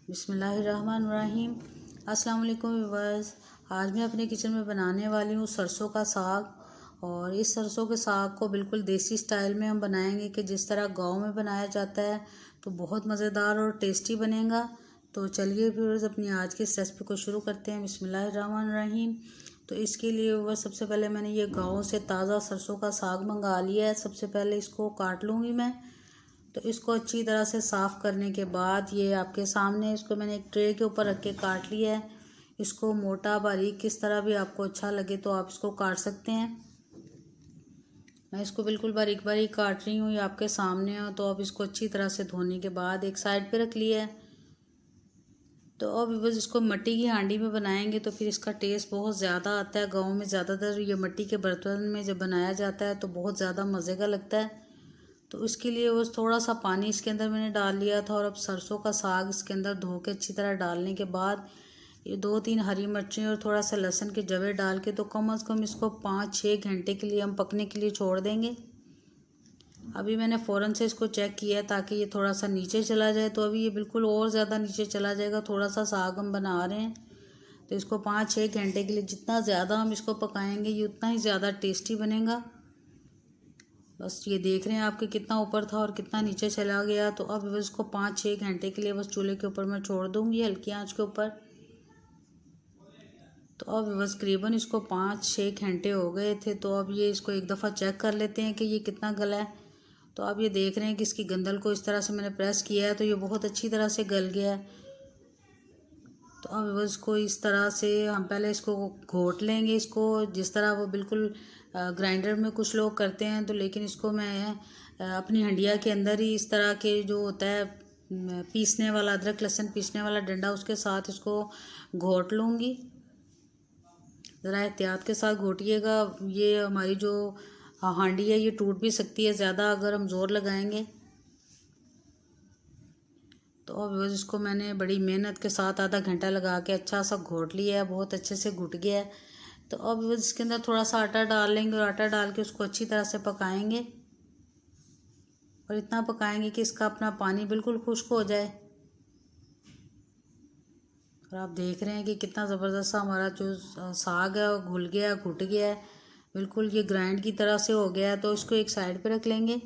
बिस्मिल्लाहिर्रहमानिर्रहीम। अस्सलाम वालेकुम व्यूअर्स। आज मैं अपने किचन में बनाने वाली हूँ सरसों का साग। और इस सरसों के साग को बिल्कुल देसी स्टाइल में हम बनाएंगे कि जिस तरह गांव में बनाया जाता है, तो बहुत मज़ेदार और टेस्टी बनेगा। तो चलिए व्यूअर्स, अपनी आज की इस रेसिपी को शुरू करते हैं। बिस्मिल्लाहिर्रहमानिर्रहीम। तो इसके लिए व्यूअर्स, सबसे पहले मैंने ये गाँव से ताज़ा सरसों का साग मंगा लिया है। सबसे पहले इसको काट लूँगी मैं। तो इसको अच्छी तरह से साफ़ करने के बाद ये आपके सामने इसको मैंने एक ट्रे के ऊपर रख के काट लिया है। इसको मोटा बारीक किस तरह भी आपको अच्छा लगे तो आप इसको काट सकते हैं। मैं इसको बिल्कुल बारीक बारीक काट रही हूँ, ये आपके सामने हो। तो अब इसको अच्छी तरह से धोने के बाद एक साइड पे रख लिया है। तो अब बस इसको मिट्टी की हांडी में बनाएंगे तो फिर इसका टेस्ट बहुत ज़्यादा आता है। गाँव में ज़्यादातर ये मिट्टी के बर्तन में जब बनाया जाता है तो बहुत ज़्यादा मज़े का लगता है। तो इसके लिए बस थोड़ा सा पानी इसके अंदर मैंने डाल लिया था। और अब सरसों का साग इसके अंदर धो के अच्छी तरह डालने के बाद ये 2-3 हरी मिर्चें और थोड़ा सा लहसुन के जवे डाल के तो कम से कम इसको 5-6 घंटे के लिए हम पकने के लिए छोड़ देंगे। अभी मैंने फ़ौरन से इसको चेक किया ताकि ये थोड़ा सा नीचे चला जाए। तो अभी ये बिल्कुल और ज़्यादा नीचे चला जाएगा। थोड़ा सा साग हम बना रहे हैं तो इसको 5-6 घंटे के लिए जितना ज़्यादा हम इसको पकाएंगे ये उतना ही ज़्यादा टेस्टी बनेगा। बस ये देख रहे हैं आपके कितना ऊपर था और कितना नीचे चला गया। तो अब बस इसको 5-6 घंटे के लिए बस चूल्हे के ऊपर मैं छोड़ दूँगी, हल्की आंच के ऊपर। तो अब बस करीबन इसको 5-6 घंटे हो गए थे। तो अब ये इसको एक दफ़ा चेक कर लेते हैं कि ये कितना गला है। तो अब ये देख रहे हैं कि इसकी गंदल को इस तरह से मैंने प्रेस किया है तो ये बहुत अच्छी तरह से गल गया है। तो अब बस इसको इस तरह से हम पहले इसको घोट लेंगे, इसको जिस तरह वो बिल्कुल ग्राइंडर में कुछ लोग करते हैं। तो लेकिन इसको मैं अपनी हंडिया के अंदर ही इस तरह के जो होता है पीसने वाला, अदरक लहसुन पीसने वाला डंडा, उसके साथ इसको घोट लूँगी। ज़रा एहतियात के साथ घोटिएगा। ये हमारी जो हांडी है ये टूट भी सकती है ज़्यादा अगर हम ज़ोर लगाएंगे। तो अब बस इसको मैंने बड़ी मेहनत के साथ आधा घंटा लगा के अच्छा सा घोट लिया है, बहुत अच्छे से घुट गया है। तो अब बस इसके अंदर थोड़ा सा आटा डाल लेंगे और आटा डाल के उसको अच्छी तरह से पकाएंगे। और इतना पकाएंगे कि इसका अपना पानी बिल्कुल खुश्क हो जाए। और आप देख रहे हैं कि कितना ज़बरदस्त सा हमारा जो साग है वो घुल गया, घुट गया है, बिल्कुल ये ग्राइंड की तरह से हो गया है। तो इसको एक साइड पे रख लेंगे।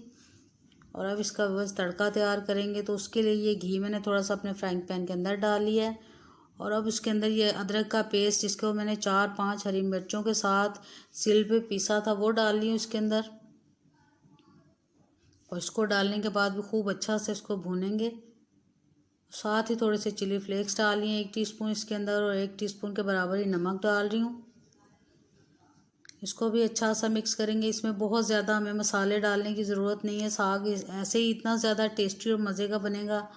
और अब इसका बस तड़का तैयार करेंगे। तो उसके लिए ये घी मैंने थोड़ा सा अपने फ्राइंग पैन के अंदर डाल लिया है। और अब इसके अंदर ये अदरक का पेस्ट जिसको मैंने 4-5 हरी मिर्चों के साथ सिल पे पीसा था वो डाल ली हूँ इसके अंदर। और इसको डालने के बाद भी खूब अच्छा से इसको भूनेंगे। साथ ही थोड़े से चिली फ्लेक्स डाल लिए 1 टीस्पून इसके अंदर, और 1 टीस्पून के बराबर ही नमक डाल रही हूँ। इसको भी अच्छा सा मिक्स करेंगे। इसमें बहुत ज़्यादा हमें मसाले डालने की ज़रूरत नहीं है। साग ऐसे ही इतना ज़्यादा टेस्टी और मज़े का बनेगा।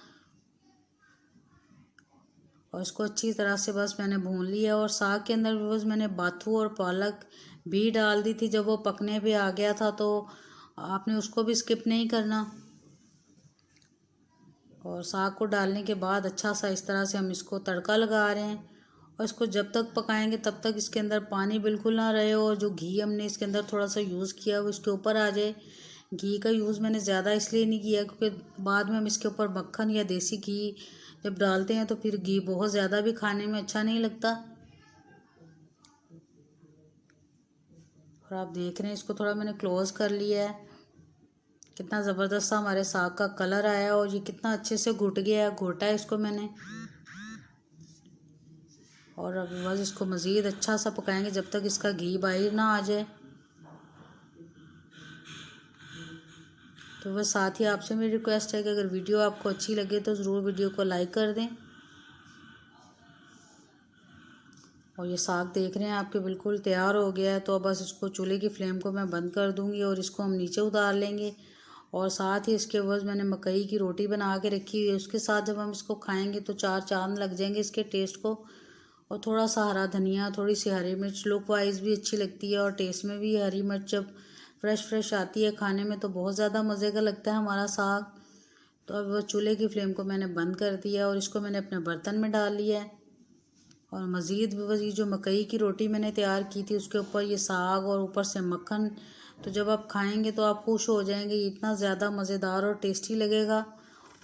और इसको अच्छी तरह से बस मैंने भून लिया। और साग के अंदर बस मैंने बाथू और पालक भी डाल दी थी। जब वो पकने पे आ गया था तो आपने उसको भी स्किप नहीं करना। और साग को डालने के बाद अच्छा सा इस तरह से हम इसको तड़का लगा रहे हैं। और इसको जब तक पकाएंगे तब तक इसके अंदर पानी बिल्कुल ना रहे और जो घी हमने इसके अंदर थोड़ा सा यूज़ किया वो इसके ऊपर आ जाए। घी का यूज़ मैंने ज़्यादा इसलिए नहीं किया क्योंकि बाद में हम इसके ऊपर मक्खन या देसी घी जब डालते हैं तो फिर घी बहुत ज़्यादा भी खाने में अच्छा नहीं लगता। और आप देख रहे हैं इसको थोड़ा मैंने क्लोज़ कर लिया है। कितना ज़बरदस्त सा हमारे साग का कलर आया और ये कितना अच्छे से घुट गया है। घोटा है इसको मैंने। और अब बस इसको मज़ीद अच्छा सा पकाएंगे जब तक इसका घी बाहर ना आ जाए। तो बस साथ ही आपसे मेरी रिक्वेस्ट है कि अगर वीडियो आपको अच्छी लगे तो ज़रूर वीडियो को लाइक कर दें। और ये साग देख रहे हैं आपके बिल्कुल तैयार हो गया है। तो अब बस इसको चूल्हे की फ्लेम को मैं बंद कर दूंगी और इसको हम नीचे उतार लेंगे। और साथ ही इसके बस मैंने मकई की रोटी बना के रखी हुई है, उसके साथ जब हम इसको खाएंगे तो 4 चांद लग जाएंगे इसके टेस्ट को। और थोड़ा सा हरा धनिया, थोड़ी सी हरी मिर्च लुक वाइज भी अच्छी लगती है। और टेस्ट में भी हरी मिर्च जब फ्रेश आती है खाने में तो बहुत ज़्यादा मज़े का लगता है हमारा साग। तो अब चूल्हे की फ्लेम को मैंने बंद कर दिया और इसको मैंने अपने बर्तन में डाल लिया है। और मज़ीद बस ये जो मकई की रोटी मैंने तैयार की थी उसके ऊपर ये साग और ऊपर से मक्खन, तो जब आप खाएंगे तो आप खुश हो जाएंगे। ये इतना ज़्यादा मज़ेदार और टेस्टी लगेगा।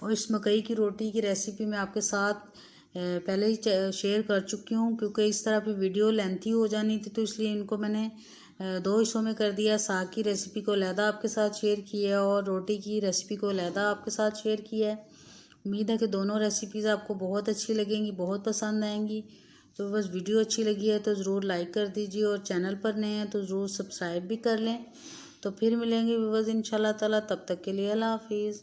और इस मकई की रोटी की रेसिपी मैं आपके साथ पहले ही शेयर कर चुकी हूँ, क्योंकि इस तरह भी वीडियो लेंथी हो जानी थी, तो इसलिए इनको मैंने 2 हिस्सों में कर दिया। साग की रेसिपी को अलहदा आपके साथ शेयर किया है और रोटी की रेसिपी को अलहदा आपके साथ शेयर किया है। उम्मीद है कि दोनों रेसिपीज़ आपको बहुत अच्छी लगेंगी, बहुत पसंद आएंगी। तो बस वीडियो अच्छी लगी है तो ज़रूर लाइक कर दीजिए, और चैनल पर नए हैं तो ज़रूर सब्सक्राइब भी कर लें। तो फिर मिलेंगे व्यूअर्स इंशाल्लाह ताला, तब तक के लिए अल्लाह हाफिज़।